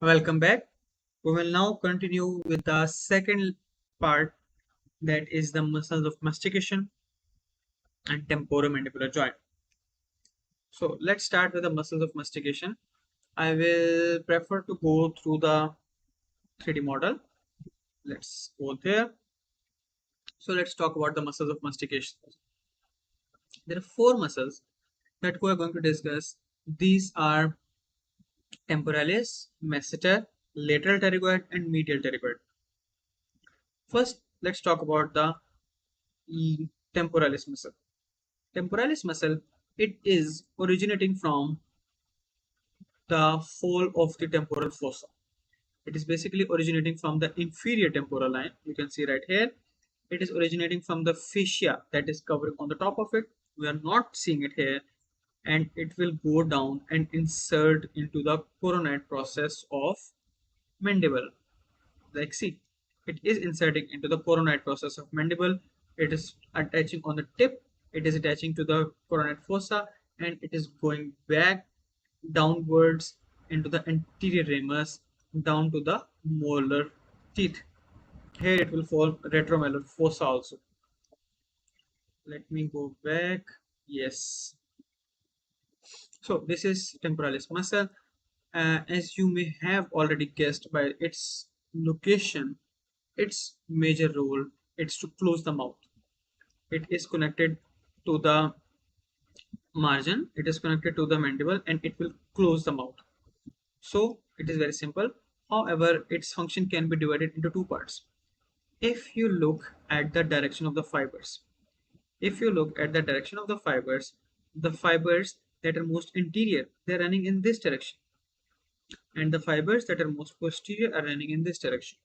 Welcome back. We will now continue with the second part, that is the muscles of mastication and temporomandibular joint. So let's start with the muscles of mastication. I will prefer to go through the 3D model. Let's go there. So let's talk about the muscles of mastication. There are four muscles that we are going to discuss. These are temporalis, masseter, lateral pterygoid, and medial pterygoid. First, let's talk about the temporalis muscle. Temporalis muscle, it is originating from the fall of the temporal fossa. It is basically originating from the inferior temporal line. You can see right here. It is originating from the fascia that is covering on the top of it. We are not seeing it here, and it will go down and insert into the coronoid process of mandible. Like, see, it is inserting into the coronoid process of mandible. It is attaching on the tip, it is attaching to the coronoid fossa, and it is going back downwards into the anterior ramus down to the molar teeth. Here it will fall retromolar fossa also. Let me go back. Yes, so this is temporalis muscle. As you may have already guessed by its location, its major role is to close the mouth. It is connected to the margin, it is connected to the mandible, and it will close the mouth. So it is very simple. However, its function can be divided into two parts. If you look at the direction of the fibers, if you look at the direction of the fibers that are most interior, they are running in this direction, and the fibers that are most posterior are running in this direction.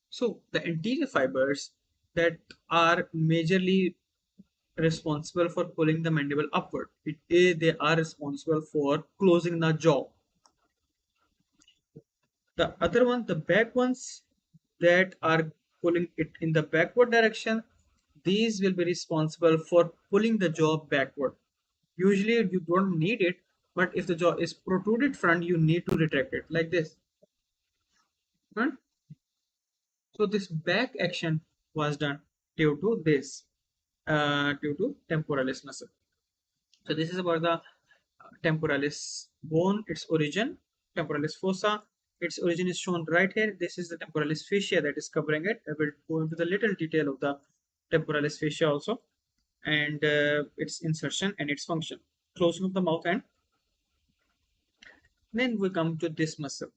So the anterior fibers that are majorly responsible for pulling the mandible upward. They are responsible for closing the jaw. The other one, the back ones that are pulling it in the backward direction, these will be responsible for pulling the jaw backward. Usually you don't need it, but if the jaw is protruded front, you need to retract it like this. Right? So this back action was done due to this, due to temporalis muscle. So this is about the temporalis bone, its origin, temporalis fossa. Its origin is shown right here. This is the temporalis fascia that is covering it. I will go into the little detail of the temporalis fascia also, and its insertion and its function. Closing of the mouth, and then we come to this muscle.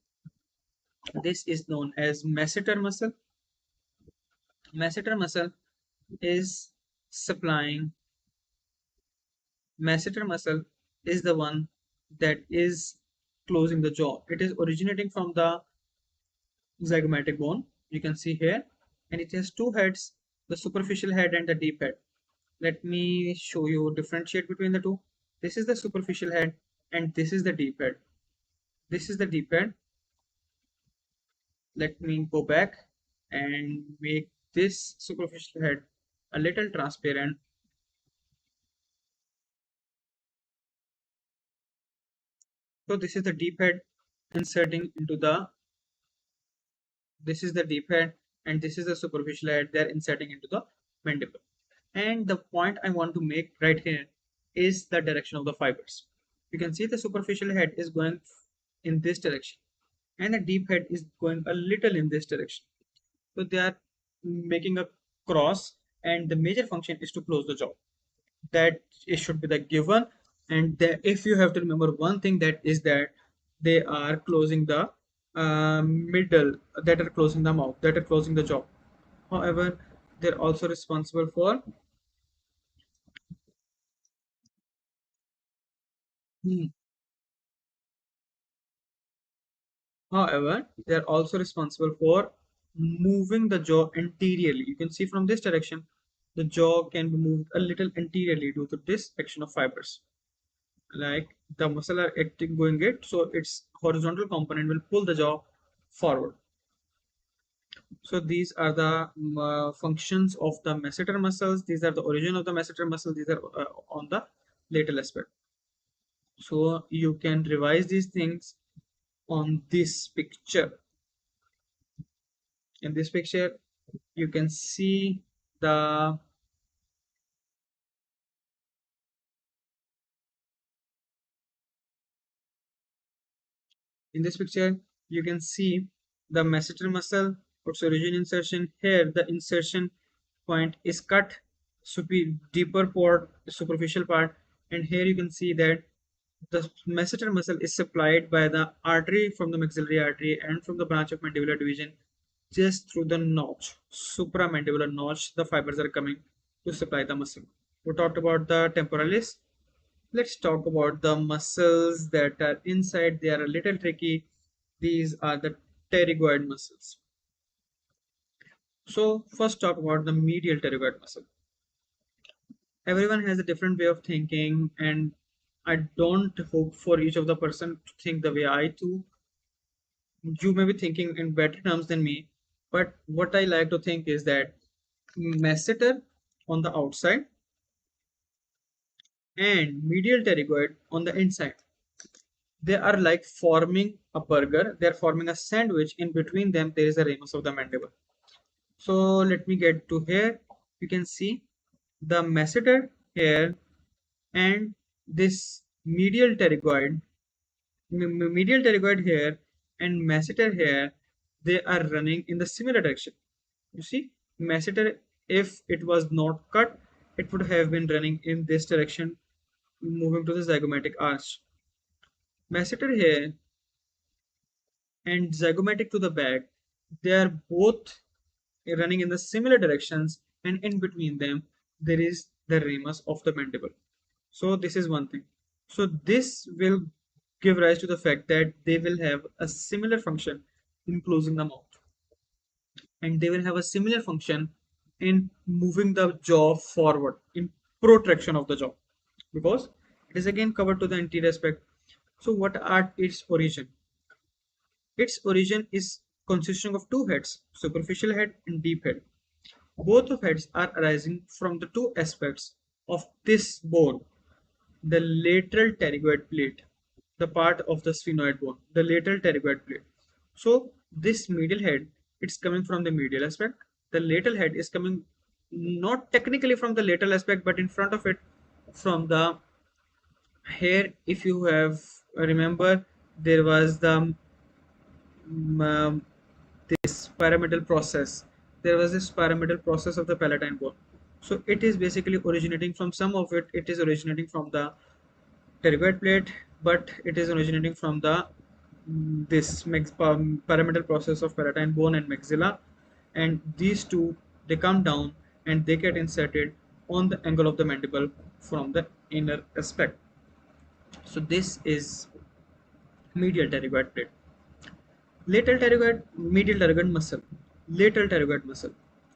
This is known as masseter muscle. Masseter muscle is supplying masseter muscle is the one that is closing the jaw. It is originating from the zygomatic bone, you can see here, and it has two heads, the superficial head and the deep head. Let me show you, differentiate between the two. This is the superficial head and this is the deep head. This is the deep head. Let me go back and make this superficial head a little transparent. So this is the deep head inserting into the, this is the deep head, and this is the superficial head, they're inserting into the mandible. And the point I want to make right here is the direction of the fibers. You can see the superficial head is going in this direction, and the deep head is going a little in this direction. So they are making a cross, and the major function is to close the jaw. That it should be the given. And if you have to remember one thing, that is that they are closing the middle, that are closing the mouth, that are closing the jaw. However, they're also responsible for, hmm, however, they're also responsible for moving the jaw anteriorly. You can see from this direction, the jaw can be moved a little anteriorly due to this action of fibers. Like the muscle are acting going it, so its horizontal component will pull the jaw forward. So these are the functions of the masseter muscles. These are the origin of the masseter muscle. These are on the lateral aspect. So you can revise these things on this picture. In this picture, you can see the in this picture you can see the masseter muscle, its origin insertion. Here the insertion point is cut deeper part, superficial part, and here you can see that the masseter muscle is supplied by the artery from the maxillary artery and from the branch of mandibular division just through the notch, supramandibular notch. The fibers are coming to supply the muscle. We talked about the temporalis. Let's talk about the muscles that are inside. They are a little tricky. These are the pterygoid muscles. So first talk about the medial pterygoid muscle. Everyone has a different way of thinking, and I don't hope for each of the person to think the way I do. You may be thinking in better terms than me, but what I like to think is that masseter on the outside and medial pterygoid on the inside, they are like forming a burger. They are forming a sandwich. In between them there is a ramus of the mandible. So let me get to here. You can see the masseter here and this medial pterygoid here and masseter here, they are running in the similar direction. You see, masseter, if it was not cut, it would have been running in this direction, moving to the zygomatic arch. Masseter here and zygomatic to the back, they are both running in the similar directions, and in between them there is the ramus of the mandible. So this is one thing. So this will give rise to the fact that they will have a similar function in closing the mouth, and they will have a similar function in moving the jaw forward, in protraction of the jaw, because it is again covered to the anterior aspect. So what are its origin? Its origin is consisting of two heads, superficial head and deep head. Both of heads are arising from the two aspects of this bone, the lateral pterygoid plate, the part of the sphenoid bone, the lateral pterygoid plate. So this medial head, it's coming from the medial aspect. The lateral head is coming not technically from the lateral aspect, but in front of it from the here. If you have remember, there was the this pyramidal process. There was this pyramidal process of the palatine bone. So it is basically originating from some of it. It is originating from the pterygoid plate, but it is originating from the pyramidal process of palatine bone and maxilla, and these two, they come down and they get inserted on the angle of the mandible from the inner aspect. So this is medial pterygoid plate. Lateral pterygoid, medial pterygoid muscle. Lateral pterygoid muscle.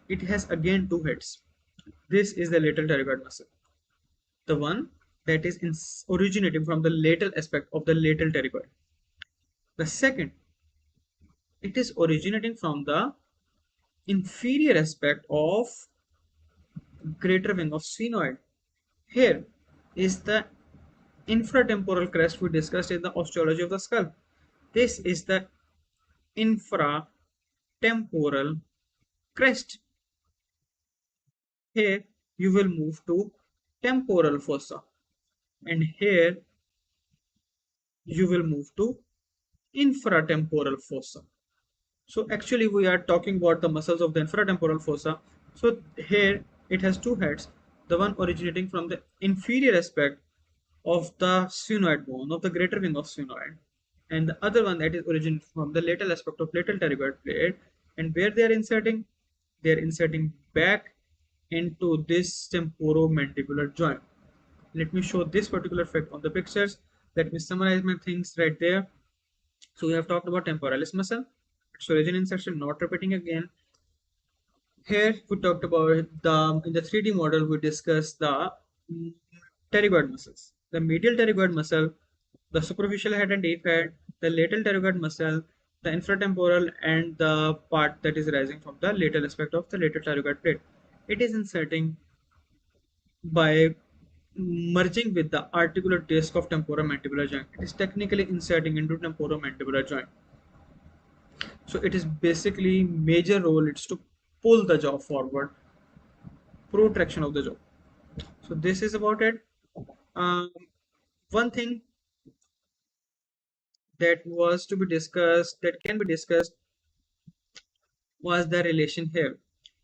It has again two heads. This is the lateral pterygoid muscle, the one that is originating from the lateral aspect of the lateral pterygoid. The second, it is originating from the inferior aspect of greater wing of sphenoid. Here is the infratemporal crest we discussed in the osteology of the skull. This is the infratemporal crest. Here you will move to temporal fossa, and here you will move to infratemporal fossa. So actually we are talking about the muscles of the infratemporal fossa. So here it has two heads, the one originating from the inferior aspect of the sphenoid bone, of the greater wing of sphenoid, and the other one that is originating from the lateral aspect of lateral pterygoid plate. And where they are inserting? They are inserting back into this temporomandibular joint. Let me show this particular fact on the pictures. Let me summarize my things right there. So we have talked about temporalis muscle, its origin insertion, not repeating again. Here we talked about the in the 3D model we discussed the mm, pterygoid muscles. The medial pterygoid muscle, the superficial head and deep head, the lateral pterygoid muscle, the infratemporal, and the part that is rising from the lateral aspect of the lateral pterygoid plate. It is inserting by merging with the articular disc of temporomandibular joint. It is technically inserting into temporomandibular joint. So it is basically major role. It's to pull the jaw forward, protraction of the jaw. So this is about it. Um, One thing that was to be discussed, that can be discussed, was the relation here.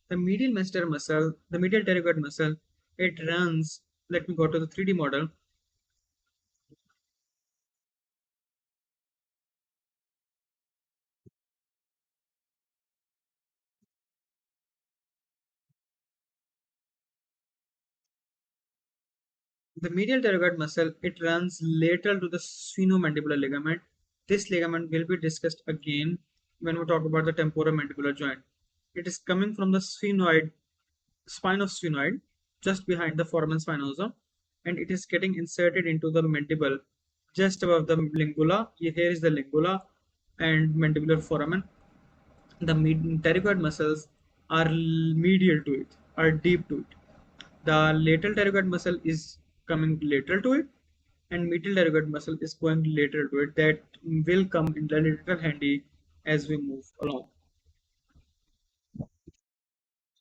The medial masseter muscle, the medial pterygoid muscle, it runs. Let me go to the 3D model. The medial pterygoid muscle, it runs lateral to the sphenomandibular ligament. This ligament will be discussed again when we talk about the temporomandibular joint. It is coming from the sphenoid, spine of sphenoid, just behind the foramen spinosa, and it is getting inserted into the mandible just above the lingula. Here is the lingula and mandibular foramen. The pterygoid muscles are medial to it, are deep to it. The lateral pterygoid muscle is coming lateral to it, and medial pterygoid muscle is going lateral to it. That will come in the little handy as we move along.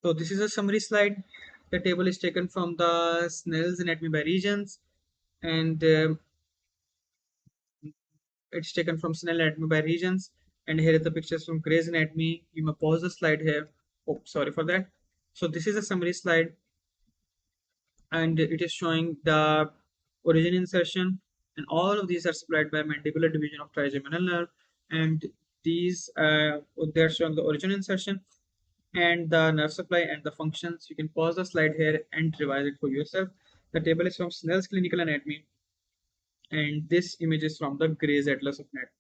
So this is a summary slide. The table is taken from the Snell's anatomy by regions, and it's taken from Snell anatomy by regions. And here are the pictures from Gray's anatomy. You may pause the slide here. Oh, sorry for that. So this is a summary slide, and it is showing the origin insertion, and all of these are supplied by mandibular division of trigeminal nerve, and these they're showing the origin insertion and the nerve supply and the functions. You can pause the slide here and revise it for yourself. The table is from Snell's clinical anatomy, and this image is from the Gray's Atlas of Anatomy.